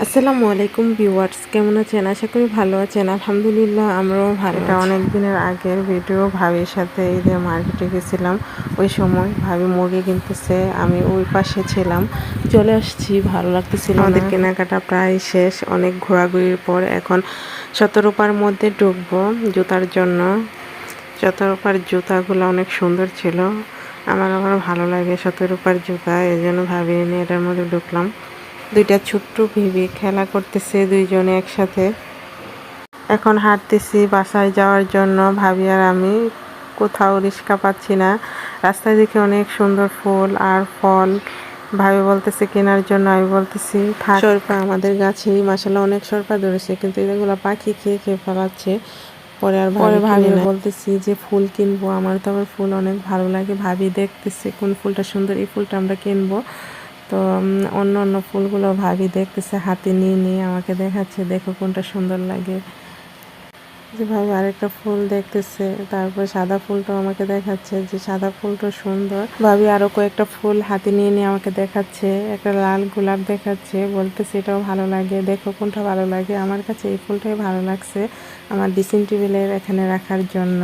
আসসালামু আলাইকুম ভিউয়ার্স, কেমন আছেন? আশা করি ভালো আছেন। আলহামদুলিল্লাহ আমরাও ভালো আছি। অনেক দিনের আগের ভিডিও, ভাবির সাথে ঈদে মার্কেটে গেছিলাম। ওই সময় ভাবি মুরগি কিনতেছে, আমি ওই পাশে ছিলাম। চলে আসছি, ভালো লাগতেছিল না। আমাদের কেনাকাটা প্রায় শেষ। অনেক ঘোরাঘুরির পর এখন শতরূপার মধ্যে ঢুকবো জুতার জন্য। শতরূপার জুতাগুলো অনেক সুন্দর ছিল, আমার আবার ভালো লাগে শতরূপার জুতা, এই জন্য ভাবি নিয়ে এটার মধ্যে ঢুকলাম। দুইটা ছোট্ট বেবি খেলা করতেছে দুইজনে একসাথে। এখন হাঁটতেছি বাসায় যাওয়ার জন্য, ভাবি আর আমি। কোথাও রিক্সা পাচ্ছি না। রাস্তায় দেখে অনেক সুন্দর ফুল আর ফল, ভাবি বলতেছে কেনার জন্য, আমি বলতেছি থাক। সরপা আমাদের গাছেই মাশাআল্লাহ অনেক সরপা ধরেছে, কিন্তু এগুলো পাখি খেয়ে খেয়ে ফেলাচ্ছে। পরে ভাবি বলতেছি যে ফুল কিনবো, আমার তো আবার ফুল অনেক ভালো লাগে। ভাবি দেখতেছে কোন ফুলটা সুন্দর, এই ফুলটা আমরা কিনবো। তো অন্য অন্য ফুলগুলো ভাবি দেখতেছে, হাতে নিয়ে নিয়ে আমাকে দেখাচ্ছে, দেখো কোনটা সুন্দর লাগে। যে ভাবি আরেকটা ফুল দেখতেছে, তারপর সাদা ফুলটাও আমাকে দেখাচ্ছে যে সাদা ফুলটা সুন্দর। ভাবি আরো কয়েকটা ফুল হাতে নিয়ে নিয়ে আমাকে দেখাচ্ছে, একটা লাল গোলাপ দেখাচ্ছে, বলতেছে এটাও ভালো লাগে, দেখো কোনটা ভালো লাগে। আমার কাছে এই ফুলটাই ভালো লাগছে আমার ড্রেসিং টেবিলের এখানে রাখার জন্য।